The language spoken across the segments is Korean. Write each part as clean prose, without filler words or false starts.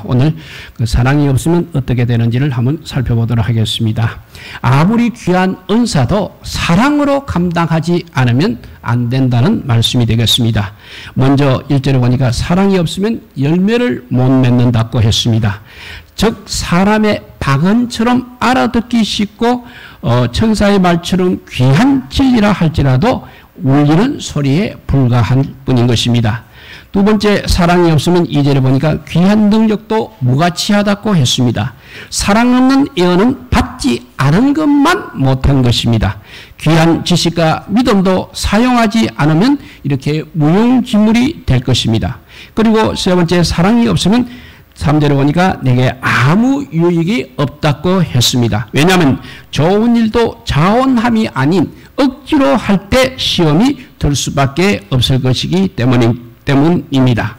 오늘 그 사랑이 없으면 어떻게 되는지를 한번 살펴보도록 하겠습니다. 아무리 귀한 은사도 사랑으로 감당하지 않으면 안 된다는 말씀이 되겠습니다. 먼저 1절에 보니까 사랑이 없으면 열매를 못 맺는다고 했습니다. 즉 사람의 방언처럼 알아듣기 쉽고 천사의 말처럼 귀한 진리라 할지라도 울리는 소리에 불과한 뿐인 것입니다. 두 번째, 사랑이 없으면 2절에 보니까 귀한 능력도 무가치하다고 했습니다. 사랑 없는 예언은 받지 않은 것만 못한 것입니다. 귀한 지식과 믿음도 사용하지 않으면 이렇게 무용지물이 될 것입니다. 그리고 세 번째, 사랑이 없으면 3절에 보니까 내게 아무 유익이 없다고 했습니다. 왜냐하면 좋은 일도 자원함이 아닌 억지로 할 때 시험이 들 수밖에 없을 것이기 때문입니다.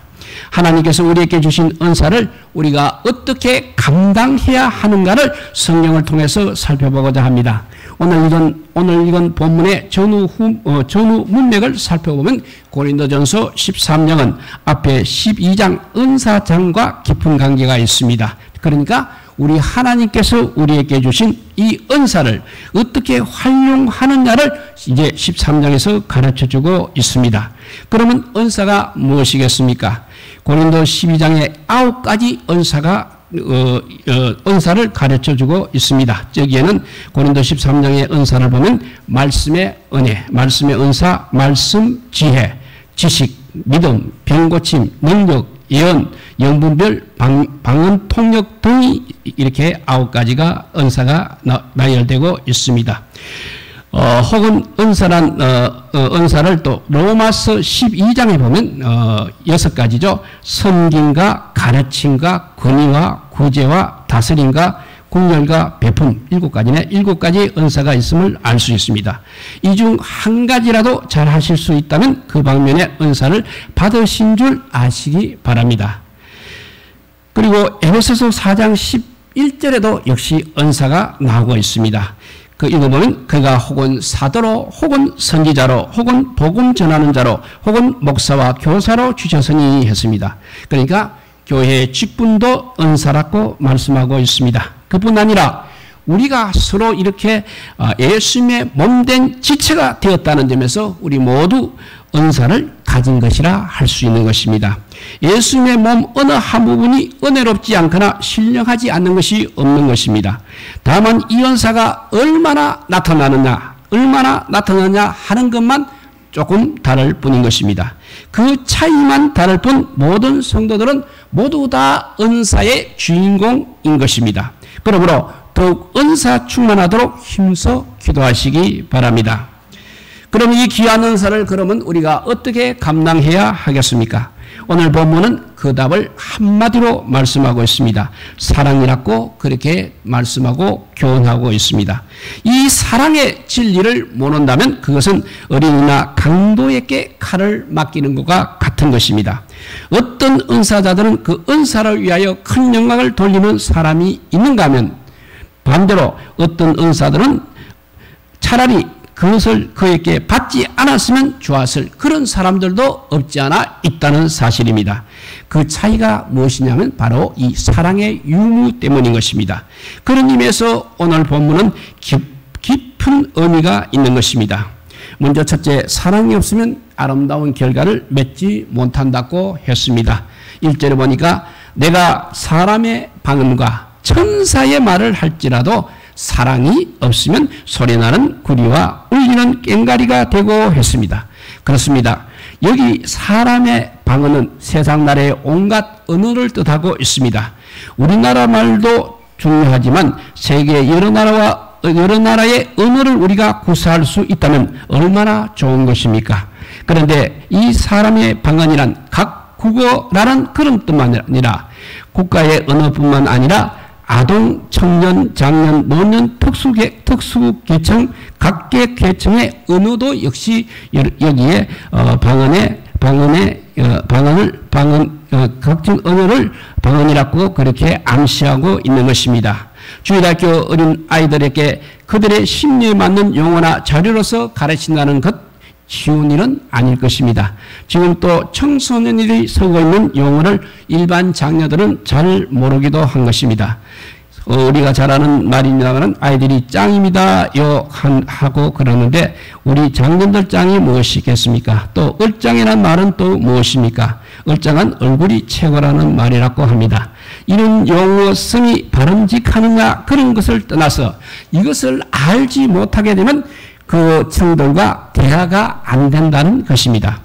하나님께서 우리에게 주신 은사를 우리가 어떻게 감당해야 하는가를 성경을 통해서 살펴보고자 합니다. 오늘 이건 본문의 전후 문맥을 살펴보면 고린도전서 13장은 앞에 12장 은사장과 깊은 관계가 있습니다. 그러니까 우리 하나님께서 우리에게 주신 이 은사를 어떻게 활용하느냐를 이제 13장에서 가르쳐주고 있습니다. 그러면 은사가 무엇이겠습니까? 고린도 12장에 9가지 은사를 가르쳐주고 있습니다. 저기에는 고린도 13장의 은사를 보면 말씀의 은혜, 말씀의 은사, 말씀, 지혜, 지식, 믿음, 병고침, 능력, 예언, 영분별, 방언, 통역 등이 이렇게 9가지가 은사가 나열되고 있습니다. 혹은 은사를 또 로마서 12장에 보면 6가지죠. 섬김과 가르침과 권위와 구제와 다스림과 국열과 베품 7가지네. 7가지 은사가 있음을 알 수 있습니다. 이 중 한 가지라도 잘 하실 수 있다면 그 방면의 은사를 받으신 줄 아시기 바랍니다. 그리고 에베소서 4장 11절에도 역시 은사가 나오고 있습니다. 그 읽어보면 그가 혹은 사도로 혹은 선지자로 혹은 복음 전하는 자로 혹은 목사와 교사로 주셨으니 했습니다. 그러니까 교회의 직분도 은사라고 말씀하고 있습니다. 그뿐 아니라 우리가 서로 이렇게 예수님의 몸된 지체가 되었다는 점에서 우리 모두 은사를 가진 것이라 할 수 있는 것입니다. 예수님의 몸 어느 한 부분이 은혜롭지 않거나 신령하지 않는 것이 없는 것입니다. 다만 이 은사가 얼마나 나타나느냐 하는 것만 조금 다를 뿐인 것입니다. 그 차이만 다를 뿐 모든 성도들은 모두 다 은사의 주인공인 것입니다. 그러므로 더욱 은사 충만하도록 힘써 기도하시기 바랍니다. 그럼 이 귀한 은사를 그러면 우리가 어떻게 감당해야 하겠습니까? 오늘 본문은 그 답을 한마디로 말씀하고 있습니다. 사랑이라고 그렇게 말씀하고 교훈하고 있습니다. 이 사랑의 진리를 모른다면 그것은 어린이나 강도에게 칼을 맡기는 것과 같은 것입니다. 어떤 은사자들은 그 은사를 위하여 큰 영광을 돌리는 사람이 있는가 하면 반대로 어떤 은사들은 차라리 그것을 그에게 받지 않았으면 좋았을 그런 사람들도 없지 않아 있다는 사실입니다. 그 차이가 무엇이냐면 바로 이 사랑의 유무 때문인 것입니다. 그런 의미에서 오늘 본문은 깊은 의미가 있는 것입니다. 먼저 첫째, 사랑이 없으면 아름다운 결과를 맺지 못한다고 했습니다. 1절에 보니까 내가 사람의 방언과 천사의 말을 할지라도 사랑이 없으면 소리나는 구리와 울리는 꽹과리가 되고 했습니다. 그렇습니다. 여기 사람의 방언은 세상 나라의 온갖 언어를 뜻하고 있습니다. 우리나라 말도 중요하지만 세계 여러 나라의 언어를 우리가 구사할 수 있다면 얼마나 좋은 것입니까? 그런데 이 사람의 방언이란 각 국어라는 그런 뜻만 아니라 국가의 언어뿐만 아니라 아동, 청년, 장년, 노년, 특수계층, 각계 계층의 언어도 역시 여기에 각종 언어를 방언이라고 그렇게 암시하고 있는 것입니다. 주일학교 어린 아이들에게 그들의 심리에 맞는 용어나 자료로서 가르친다는 것, 쉬운 일은 아닐 것입니다. 지금 또 청소년들이 쓰고 있는 용어를 일반 장녀들은 잘 모르기도 한 것입니다. 우리가 잘 아는 말입니다만 아이들이 짱입니다 하고 그러는데 우리 장년들 짱이 무엇이겠습니까? 또 얼짱이라는 말은 또 무엇입니까? 얼짱은 얼굴이 최고라는 말이라고 합니다. 이런 용어 성이 바람직하느냐 그런 것을 떠나서 이것을 알지 못하게 되면 그 청들과 대화가 안 된다는 것입니다.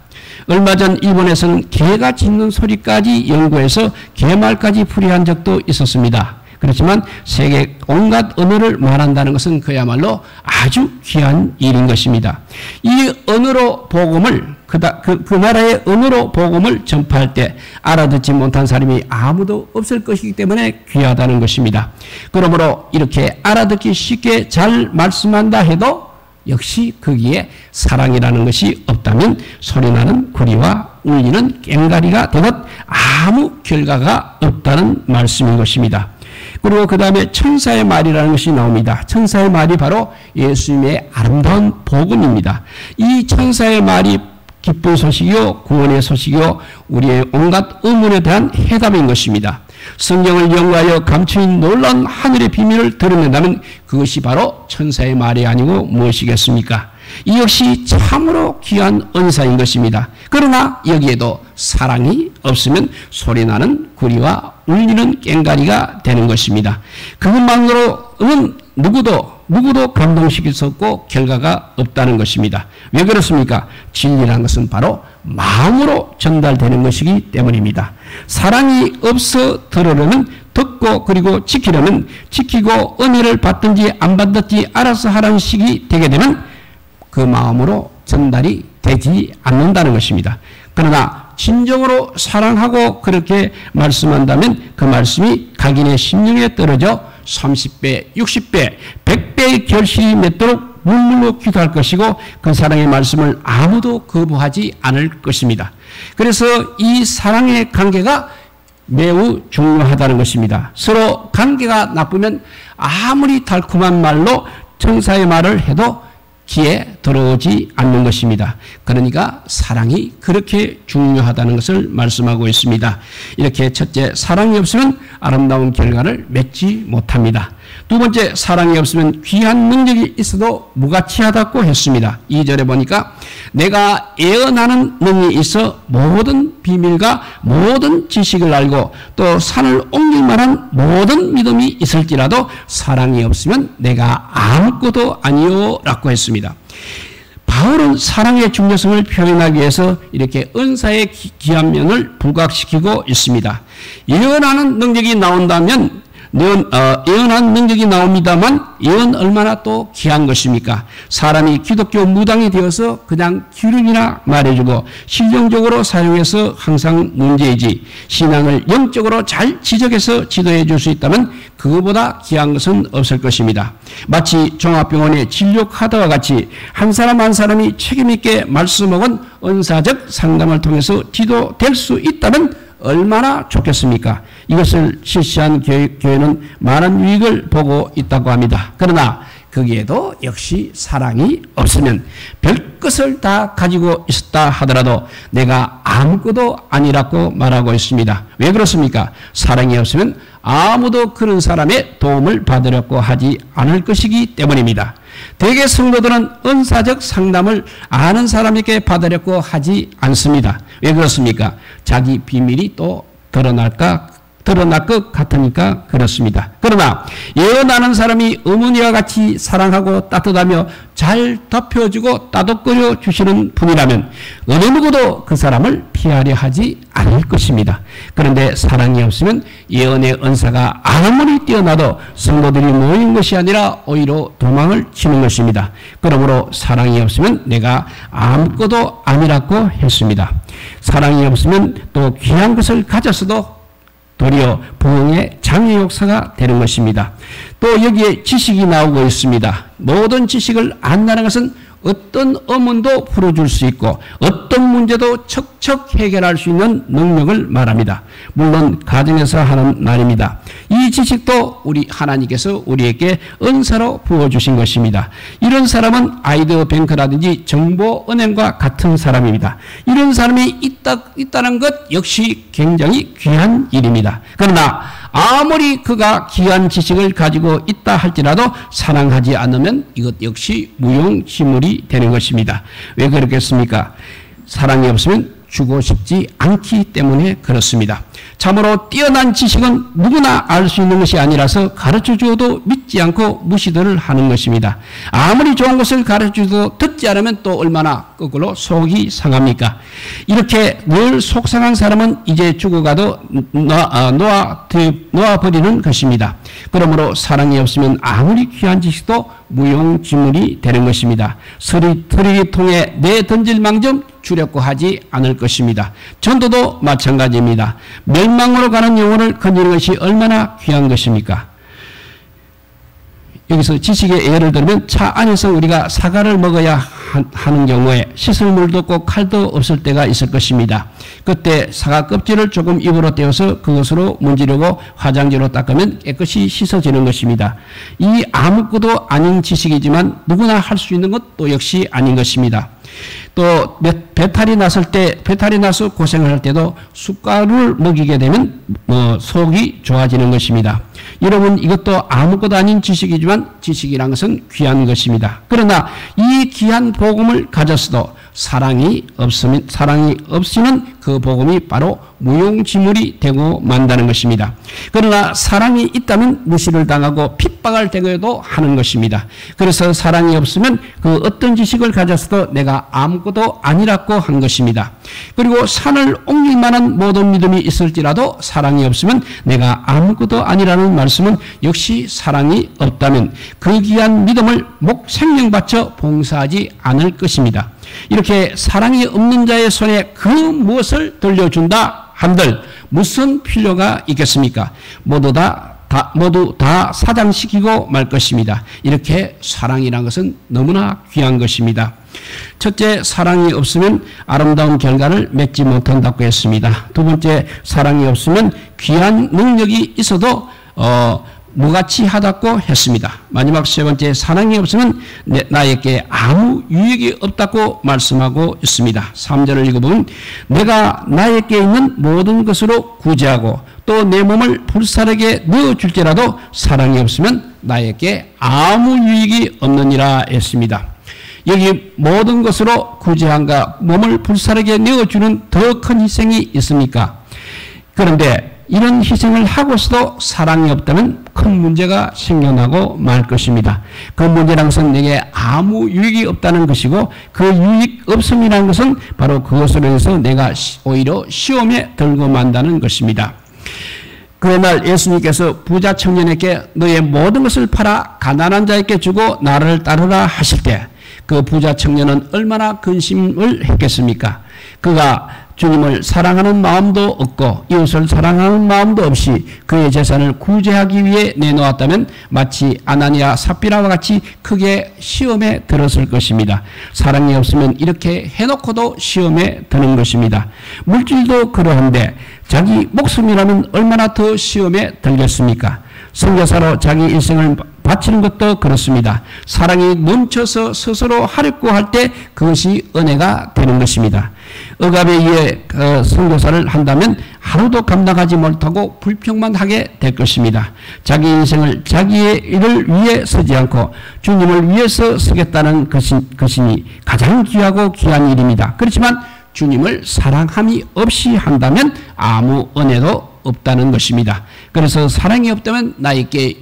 얼마 전 일본에서는 개가 짖는 소리까지 연구해서 개말까지 풀이한 적도 있었습니다. 그렇지만 세계 온갖 언어를 말한다는 것은 그야말로 아주 귀한 일인 것입니다. 이 언어로 복음을 그 나라의 언어로 복음을 전파할 때 알아듣지 못한 사람이 아무도 없을 것이기 때문에 귀하다는 것입니다. 그러므로 이렇게 알아듣기 쉽게 잘 말씀한다 해도 역시 거기에 사랑이라는 것이 없다면 소리나는 구리와 울리는 꽹과리가 되듯 아무 결과가 없다는 말씀인 것입니다. 그리고 그 다음에 천사의 말이라는 것이 나옵니다. 천사의 말이 바로 예수님의 아름다운 복음입니다. 이 천사의 말이 기쁜 소식이요 구원의 소식이요 우리의 온갖 의문에 대한 해답인 것입니다. 성경을 연구하여 감추인 놀라운 하늘의 비밀을 드러낸다면 그것이 바로 천사의 말이 아니고 무엇이겠습니까? 이 역시 참으로 귀한 은사인 것입니다. 그러나 여기에도 사랑이 없으면 소리나는 구리와 울리는 꽹과리가 되는 것입니다. 그것만으로는 누구도 감동시킬 수 없고 결과가 없다는 것입니다. 왜 그렇습니까? 진리라는 것은 바로 마음으로 전달되는 것이기 때문입니다. 사랑이 없어 들으려면 듣고 그리고 지키려면 지키고 은혜를 받든지 안 받든지 알아서 하라는 식이 되게 되면 그 마음으로 전달이 되지 않는다는 것입니다. 그러나 진정으로 사랑하고 그렇게 말씀한다면 그 말씀이 각인의 심령에 떨어져 30배, 60배, 100배의 결실이 맺도록 눈물로 기도할 것이고 그 사랑의 말씀을 아무도 거부하지 않을 것입니다. 그래서 이 사랑의 관계가 매우 중요하다는 것입니다. 서로 관계가 나쁘면 아무리 달콤한 말로 천사의 말을 해도 귀에 들어오지 않는 것입니다. 그러니까 사랑이 그렇게 중요하다는 것을 말씀하고 있습니다. 이렇게 첫째, 사랑이 없으면 아름다운 결과를 맺지 못합니다. 두 번째, 사랑이 없으면 귀한 능력이 있어도 무가치하다고 했습니다. 2절에 보니까 내가 예언하는 능력이 있어 모든 비밀과 모든 지식을 알고 또 산을 옮길 만한 모든 믿음이 있을지라도 사랑이 없으면 내가 아무것도 아니요 라고 했습니다. 바울은 사랑의 중요성을 표현하기 위해서 이렇게 은사의 귀한 면을 부각시키고 있습니다. 예언하는 능력이 나온다면 예언한 능력이 나옵니다만 예언 얼마나 또 귀한 것입니까? 사람이 기독교 무당이 되어서 그냥 기름이나 말해주고 실용적으로 사용해서 항상 문제이지 신앙을 영적으로 잘 지적해서 지도해 줄 수 있다면 그거보다 귀한 것은 없을 것입니다. 마치 종합병원에 진료카드와 같이 한 사람 한 사람이 책임있게 말씀먹은 은사적 상담을 통해서 지도될 수 있다면 얼마나 좋겠습니까? 이것을 실시한 교회는 많은 유익을 보고 있다고 합니다. 그러나 거기에도 역시 사랑이 없으면 별것을 다 가지고 있었다 하더라도 내가 아무것도 아니라고 말하고 있습니다. 왜 그렇습니까? 사랑이 없으면 아무도 그런 사람의 도움을 받으려고 하지 않을 것이기 때문입니다. 대개 성도들은 은사적 상담을 아는 사람에게 받으려고 하지 않습니다. 왜 그렇습니까? 자기 비밀이 또 드러날 것 같으니까 그렇습니다. 그러나 예언하는 사람이 어머니와 같이 사랑하고 따뜻하며 잘 덮여주고 따뜻거려 주시는 분이라면 어느 누구도 그 사람을 피하려 하지 않을 것입니다. 그런데 사랑이 없으면 예언의 은사가 아무리 뛰어나도 성도들이 모인 것이 아니라 오히려 도망을 치는 것입니다. 그러므로 사랑이 없으면 내가 아무것도 아니라고 했습니다. 사랑이 없으면 또 귀한 것을 가졌어도 도리어 부흥의 장애 역사가 되는 것입니다. 또 여기에 지식이 나오고 있습니다. 모든 지식을 안다는 것은 어떤 어문도 풀어줄 수 있고 어떤 문제도 척척 해결할 수 있는 능력을 말합니다. 물론 가정에서 하는 말입니다. 이 지식도 우리 하나님께서 우리에게 은사로 부어주신 것입니다. 이런 사람은 아이디어 뱅크라든지 정보은행과 같은 사람입니다. 이런 사람이 있다는 것 역시 굉장히 귀한 일입니다. 그러나 아무리 그가 귀한 지식을 가지고 있다 할지라도 사랑하지 않으면 이것 역시 무용지물이 되는 것입니다. 왜 그렇겠습니까? 사랑이 없으면 주고 싶지 않기 때문에 그렇습니다. 참으로 뛰어난 지식은 누구나 알 수 있는 것이 아니라서 가르쳐 주어도 믿지 않고 무시들을 하는 것입니다. 아무리 좋은 것을 가르쳐 주어도 듣지 않으면 또 얼마나 거꾸로 속이 상합니까? 이렇게 늘 속상한 사람은 이제 죽어가도 놓아버리는 것입니다. 그러므로 사랑이 없으면 아무리 귀한 지식도 무용지물이 되는 것입니다. 쓰레기통에 내던질 망정 주려고 하지 않을 것입니다. 전도도 마찬가지입니다. 멸망으로 가는 영혼을 건지는 것이 얼마나 귀한 것입니까? 여기서 지식의 예를 들면 차 안에서 우리가 사과를 먹어야 하는 경우에 씻을 물도 없고 칼도 없을 때가 있을 것입니다. 그때 사과 껍질을 조금 입으로 떼어서 그것으로 문지르고 화장지로 닦으면 깨끗이 씻어지는 것입니다. 이 아무것도 아닌 지식이지만 누구나 할 수 있는 것도 역시 아닌 것입니다. 또 배탈이 나서 고생을 할 때도 숟가루를 먹이게 되면 속이 좋아지는 것입니다. 여러분, 이것도 아무것도 아닌 지식이지만 지식이란 것은 귀한 것입니다. 그러나 이 귀한 복음을 가졌어도 사랑이 없으면 그 복음이 바로 무용지물이 되고 만다는 것입니다. 그러나 사랑이 있다면 무시를 당하고 핍박을 당해도 하는 것입니다. 그래서 사랑이 없으면 그 어떤 지식을 가졌어도 내가 아무것도 아니라고 한 것입니다. 그리고 산을 옮길 만한 모든 믿음이 있을지라도 사랑이 없으면 내가 아무것도 아니라는 말씀은 역시 사랑이 없다면 그 귀한 믿음을 목 생명 바쳐 봉사하지 않을 것입니다. 이렇게 사랑이 없는 자의 손에 그 무엇을 돌려준다 한들 무슨 필요가 있겠습니까? 모두 다 사장시키고 말 것입니다. 이렇게 사랑이란 것은 너무나 귀한 것입니다. 첫째, 사랑이 없으면 아름다운 결과를 맺지 못한다고 했습니다. 두 번째, 사랑이 없으면 귀한 능력이 있어도 무가치하다고 했습니다. 마지막 세 번째, 사랑이 없으면 나에게 아무 유익이 없다고 말씀하고 있습니다. 3절을 읽어보면 내가 나에게 있는 모든 것으로 구제하고 또 내 몸을 불사르게 넣어줄지라도 사랑이 없으면 나에게 아무 유익이 없느니라 했습니다. 여기 모든 것으로 구제한가 몸을 불사르게 내어주는 더 큰 희생이 있습니까? 그런데 이런 희생을 하고서도 사랑이 없다면 큰 문제가 생겨나고 말 것입니다. 그 문제라는 것은 내게 아무 유익이 없다는 것이고 그 유익 없음이라는 것은 바로 그것으로 해서 내가 오히려 시험에 들고 만다는 것입니다. 그날 예수님께서 부자 청년에게 너의 모든 것을 팔아 가난한 자에게 주고 나를 따르라 하실 때 그 부자 청년은 얼마나 근심을 했겠습니까? 그가 주님을 사랑하는 마음도 없고 이웃을 사랑하는 마음도 없이 그의 재산을 구제하기 위해 내놓았다면 마치 아나니아 삽비라와 같이 크게 시험에 들었을 것입니다. 사랑이 없으면 이렇게 해놓고도 시험에 드는 것입니다. 물질도 그러한데 자기 목숨이라면 얼마나 더 시험에 들겠습니까? 선교사로 자기 일생을 바치는 것도 그렇습니다. 사랑이 넘쳐서 스스로 하려고 할 때 그것이 은혜가 되는 것입니다. 억압에 의해 선교사를 한다면 하루도 감당하지 못하고 불평만 하게 될 것입니다. 자기 인생을 자기의 일을 위해 쓰지 않고 주님을 위해서 쓰겠다는 것이니 가장 귀하고 귀한 일입니다. 그렇지만 주님을 사랑함이 없이 한다면 아무 은혜도 없다는 것입니다. 그래서 사랑이 없다면 나에게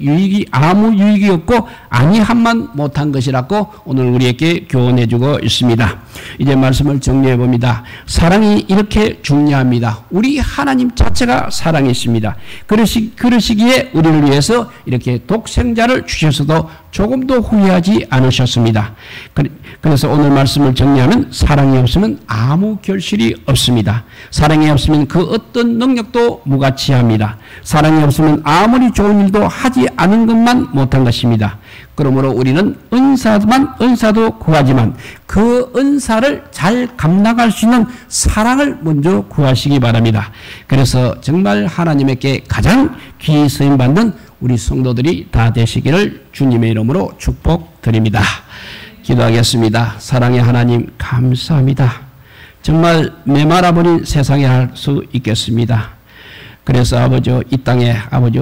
아무 유익이 없고 아니함만 못한 것이라고 오늘 우리에게 교훈해주고 있습니다. 이제 말씀을 정리해 봅니다. 사랑이 이렇게 중요합니다. 우리 하나님 자체가 사랑이십니다. 그러시기에 우리를 위해서 이렇게 독생자를 주셔서도 조금도 후회하지 않으셨습니다. 그래서 오늘 말씀을 정리하면 사랑이 없으면 아무 결실이 없습니다. 사랑이 없으면 그 어떤 능력도 무가치 은사가 지합니다. 사랑이 없으면 아무리 좋은 일도 하지 않은 것만 못한 것입니다. 그러므로 우리는 은사도 구하지만 그 은사를 잘 감당할 수 있는 사랑을 먼저 구하시기 바랍니다. 그래서 정말 하나님께 가장 귀히 쓰임받는 우리 성도들이 다 되시기를 주님의 이름으로 축복드립니다. 기도하겠습니다. 사랑의 하나님 감사합니다. 정말 메말아버린 세상에 할 수 있겠습니다. 그래서 아버지 이 땅에 아버지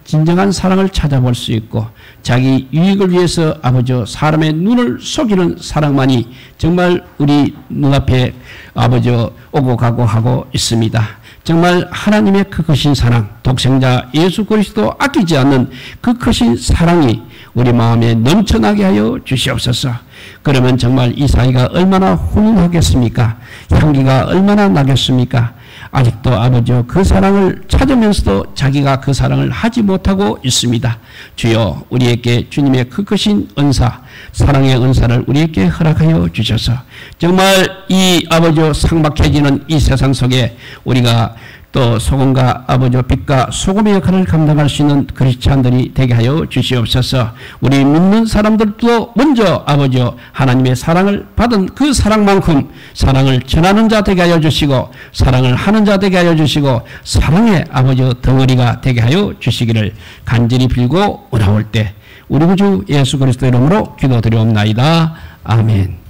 진정한 사랑을 찾아볼 수 있고 자기 유익을 위해서 아버지 사람의 눈을 속이는 사랑만이 정말 우리 눈앞에 아버지 오고 가고 하고 있습니다. 정말 하나님의 그 크신 사랑, 독생자 예수 그리스도 아끼지 않는 그 크신 사랑이 우리 마음에 넘쳐나게 하여 주시옵소서. 그러면 정말 이 사이가 얼마나 훈훈하겠습니까? 향기가 얼마나 나겠습니까? 아직도 아버지 그 사랑을 찾으면서도 자기가 그 사랑을 하지 못하고 있습니다. 주여 우리에게 주님의 그 크신 은사, 사랑의 은사를 우리에게 허락하여 주셔서 정말 이 아버지 삭막해지는 이 세상 속에 우리가 또 소금과 아버지 빛과 소금의 역할을 감당할 수 있는 크리스찬들이 되게 하여 주시옵소서. 우리 믿는 사람들도 먼저 아버지 하나님의 사랑을 받은 그 사랑만큼 사랑을 전하는 자 되게 하여 주시고 사랑을 하는 자 되게 하여 주시고 사랑의 아버지 덩어리가 되게 하여 주시기를 간절히 빌고 원하올 때 우리 구주 예수 그리스도 이름으로 기도드리옵나이다. 아멘.